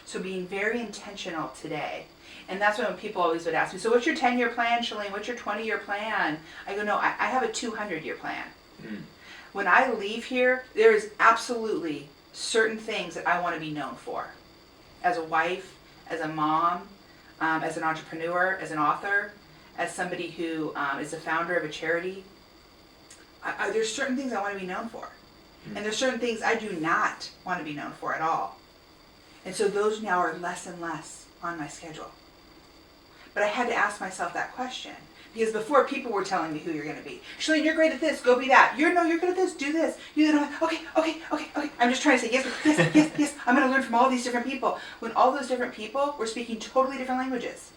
So being very intentional today. And that's when people always would ask me, so what's your 10-year plan, Shelene? What's your 20-year plan? I go, no, I have a 200-year plan. Mm. When I leave here, there is absolutely certain things that I want to be known for. As a wife, as a mom, as an entrepreneur, as an author, as somebody who is the founder of a charity. There's certain things I want to be known for. And there's certain things I do not want to be known for at all. And so those now are less and less on my schedule. But I had to ask myself that question. Because before, people were telling me who you're going to be. Shelene, you're great at this, go be that. You're good at this, do this. Okay. I'm just trying to say yes. I'm going to learn from all these different people. When all those different people were speaking totally different languages.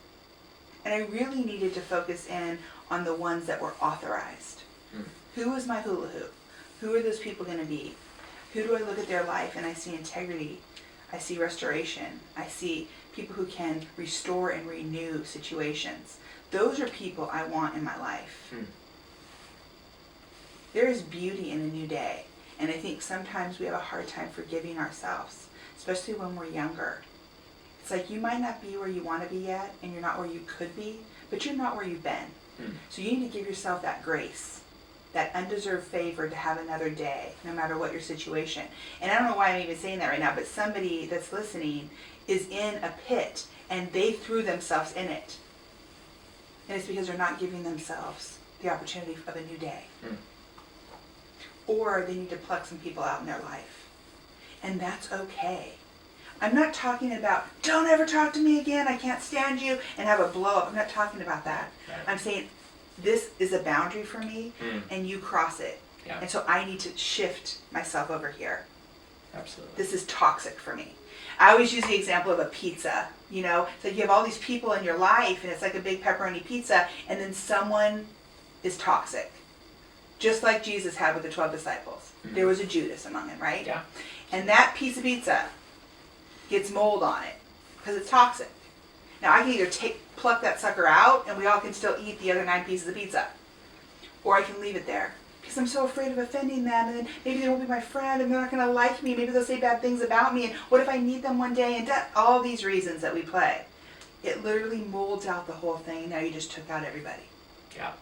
And I really needed to focus in on the ones that were authorized. Who is my hula hoop? Who are those people going to be? Who do I look at their life and I see integrity? I see restoration. I see people who can restore and renew situations. Those are people I want in my life. There is beauty in a new day. And I think sometimes we have a hard time forgiving ourselves, especially when we're younger. It's like you might not be where you want to be yet, and you're not where you could be, but you're not where you've been. So you need to give yourself that grace, that undeserved favor to have another day, no matter what your situation. And I don't know why I'm even saying that right now, but somebody that's listening is in a pit, and they threw themselves in it. And it's because they're not giving themselves the opportunity of a new day. Or they need to pluck some people out in their life. And that's okay. I'm not talking about, don't ever talk to me again, I can't stand you, and have a blow up. I'm not talking about that. Right. I'm saying, this is a boundary for me, and you cross it. Yeah. And so I need to shift myself over here. Absolutely. This is toxic for me. I always use the example of a pizza. You know, it's like you have all these people in your life, and it's like a big pepperoni pizza, and then someone is toxic. Just like Jesus had with the 12 disciples. There was a Judas among them, right? Yeah. And that piece of pizza gets mold on it because it's toxic. Now I can either pluck that sucker out and we all can still eat the other 9 pieces of pizza. Or I can leave it there because I'm so afraid of offending them, and then maybe they won't be my friend and they're not going to like me. Maybe they'll say bad things about me, and what if I need them one day? And all these reasons that we play. It literally molds out the whole thing. Now you just took out everybody. Yeah.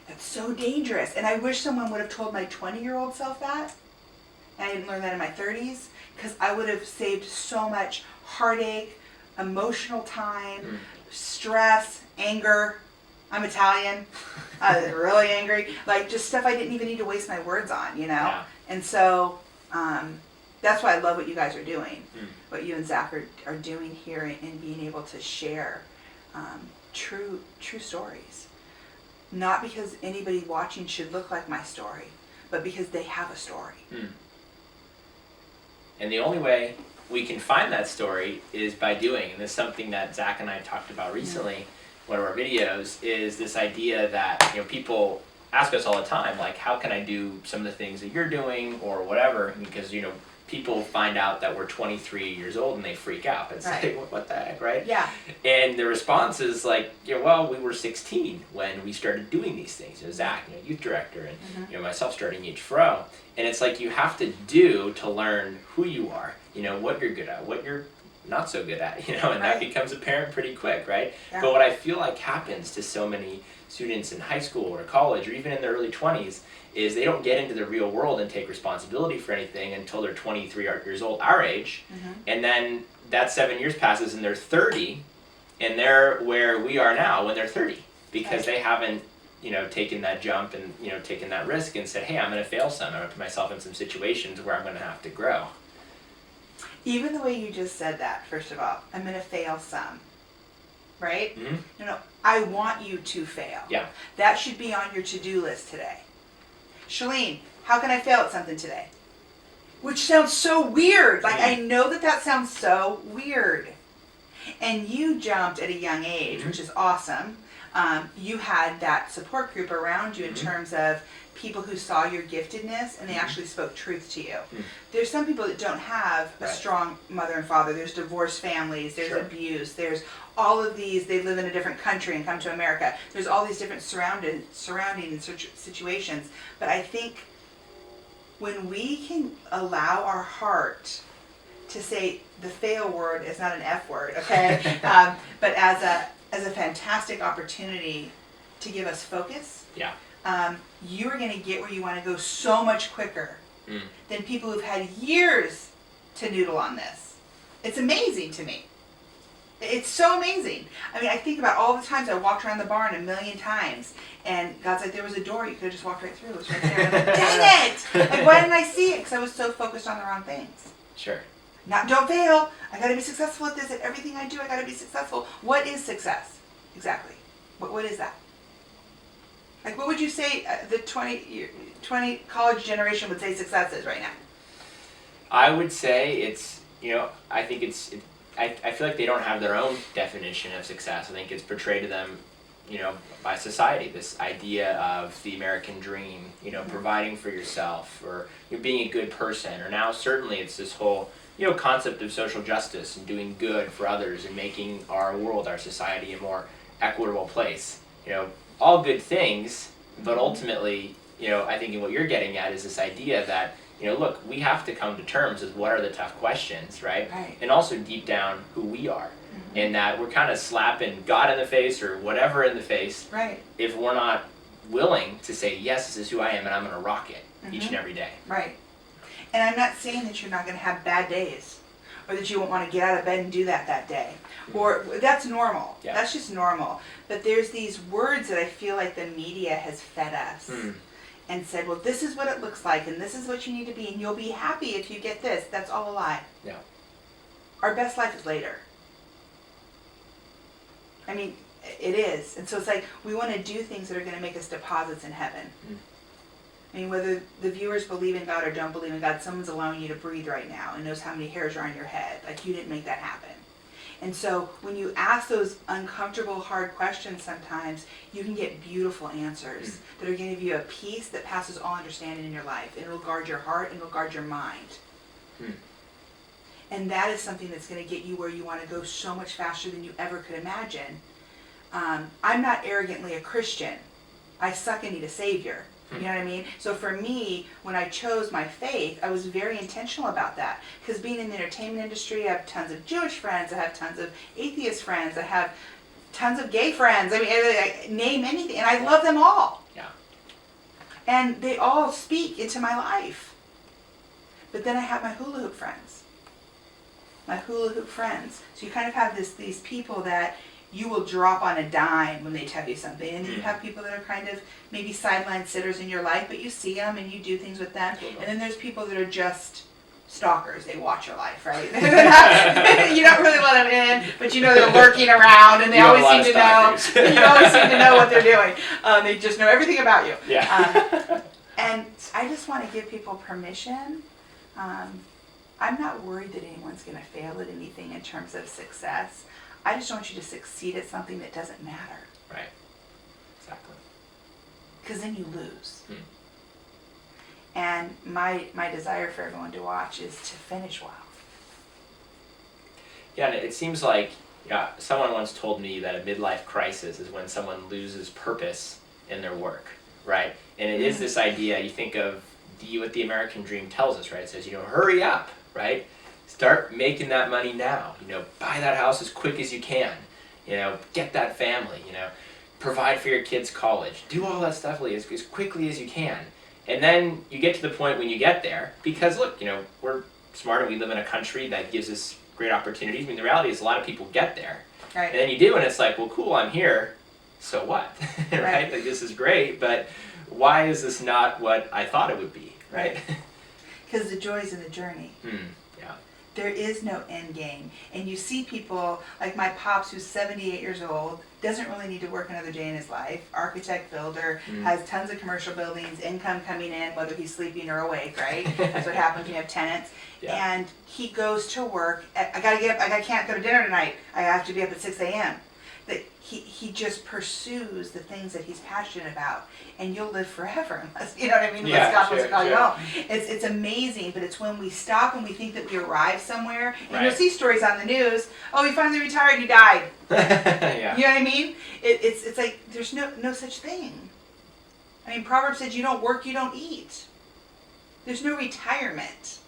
That's so dangerous. And I wish someone would have told my 20-year-old self that. And I didn't learn that in my 30s, because I would have saved so much heartache, emotional time, stress, anger. I'm Italian. I was really angry. Like, just stuff I didn't even need to waste my words on, you know? Yeah. And so that's why I love what you guys are doing, what you and Zach are doing here, and being able to share true stories. Not because anybody watching should look like my story, but because they have a story. And the only way we can find that story is by doing. And this is something that Zach and I talked about recently, one of our videos, is this idea that, you know, people ask us all the time, like, how can I do some of the things that you're doing or whatever? Because, you know, people find out that we're 23 years old and they freak out. It's like, what the heck, right? Yeah. And the response is like, you know, well, we were 16 when we started doing these things. You know, Zach, you know, youth director, and you know, myself starting each row. And it's like you have to do to learn who you are, you know, what you're good at, what you're not so good at, you know, and that becomes apparent pretty quick, right? Yeah. But what I feel like happens to so many students in high school or college or even in their early 20s is they don't get into the real world and take responsibility for anything until they're 23 years old, our age. And then that 7 years passes and they're 30, and they're where we are now when they're 30, because they haven't, you know, taken that jump and, you know, taken that risk and said, hey, I'm going to fail some. I'm going to put myself in some situations where I'm going to have to grow. Even the way you just said that, first of all, I'm going to fail some, right? No, I want you to fail. Yeah. That should be on your to-do list today. Shelene, how can I fail at something today? Which sounds so weird. Like, I know that sounds so weird. And you jumped at a young age, which is awesome. You had that support group around you in terms of people who saw your giftedness and they actually spoke truth to you. There's some people that don't have a strong mother and father. There's divorced families, there's abuse, there's all of these, they live in a different country and come to America. There's all these different surrounding situations. But I think when we can allow our heart to say the fail word is not an F word, okay? But as a fantastic opportunity to give us focus. Yeah. You are going to get where you want to go so much quicker than people who've had years to noodle on this. It's amazing to me. It's so amazing. I mean, I think about all the times I walked around the barn a million times, and God's like, there was a door, you could have just walked right through. It was right there. And I'm like, dang it! Like, why didn't I see it? Because I was so focused on the wrong things. Sure. Don't fail. I got to be successful at this. At everything I do, I got to be successful. What is success? Exactly. What is that? Like, what would you say the 20 college generation would say success is right now? I would say it's, I think I feel like they don't have their own definition of success. I think it's portrayed to them, by society, this idea of the American dream, providing for yourself, or being a good person, or now certainly it's this whole, concept of social justice and doing good for others and making our world, our society, a more equitable place. All good things, but ultimately, I think what you're getting at is this idea that, look, we have to come to terms with what are the tough questions, right? And also deep down who we are. And that we're kind of slapping God in the face or whatever in the face if we're not willing to say, yes, this is who I am and I'm going to rock it each and every day. Right. And I'm not saying that you're not going to have bad days or that you won't want to get out of bed and do that day. Or that's normal. Yeah. That's just normal. But there's these words that I feel like the media has fed us and said, well, this is what it looks like and this is what you need to be and you'll be happy if you get this. That's all a lie. Yeah. Our best life is later. I mean, it is. And so it's like we want to do things that are going to make us deposits in heaven. I mean, whether the viewers believe in God or don't believe in God, someone's allowing you to breathe right now and knows how many hairs are on your head. Like, you didn't make that happen. And so when you ask those uncomfortable, hard questions sometimes, you can get beautiful answers that are going to give you a peace that passes all understanding in your life. And it'll guard your heart and it'll guard your mind. And that is something that's going to get you where you want to go so much faster than you ever could imagine. I'm not arrogantly a Christian. I suck and need a savior. You know what I mean? So for me, when I chose my faith, I was very intentional about that. Because being in the entertainment industry, I have tons of Jewish friends, I have tons of atheist friends, I have tons of gay friends. I mean, I name anything, and I love them all. Yeah. And they all speak into my life. But then I have my hula hoop friends. So you kind of have these people that you will drop on a dime when they tell you something. And then you have people that are kind of maybe sideline sitters in your life, but you see them and you do things with them. And then there's people that are just stalkers. They watch your life, right? You don't really let them in, but you know they're lurking around and they always seem to know. You always seem to know what they're doing. They just know everything about you. Yeah. And I just want to give people permission. I'm not worried that anyone's going to fail at anything in terms of success. I just want you to succeed at something that doesn't matter. Right. Exactly. Because then you lose. And my desire for everyone to watch is to finish well. Yeah, and it seems like someone once told me that a midlife crisis is when someone loses purpose in their work, right? And it is this idea, you think of what the American dream tells us, right? It says, hurry up, right? Start making that money now. Buy that house as quick as you can. Get that family. Provide for your kids' college. Do all that stuff as quickly as you can. And then you get to the point when you get there, because look, we're smart and we live in a country that gives us great opportunities. I mean, the reality is a lot of people get there. Right. And then you do, and it's like, well, cool, I'm here. So what? Right? Like, this is great, but why is this not what I thought it would be? Right? Because the joy's in the journey. There is no end game. And you see people, like my pops, who's 78 years old, doesn't really need to work another day in his life. Architect, builder, has tons of commercial buildings, income coming in, whether he's sleeping or awake, right? That's what happens when you have tenants. Yeah. And he goes to work. I gotta get up, I can't go to dinner tonight. I have to be up at 6 a.m. That he just pursues the things that he's passionate about, and you'll live forever unless, you know what I mean? Unless God wants to call you home. It's amazing, but it's when we stop and we think that we arrived somewhere, and you'll see stories on the news. Oh, he finally retired, he died. Yeah. You know what I mean? It's like there's no such thing. I mean, Proverbs says you don't work, you don't eat. There's no retirement.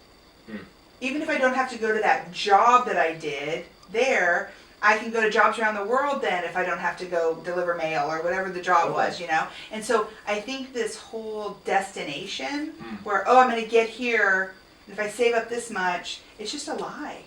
even if I don't have to go to that job that I did there, I can go to jobs around the world then if I don't have to go deliver mail or whatever the job was, you know? And so I think this whole destination where, oh, I'm going to get here, if I save up this much, it's just a lie.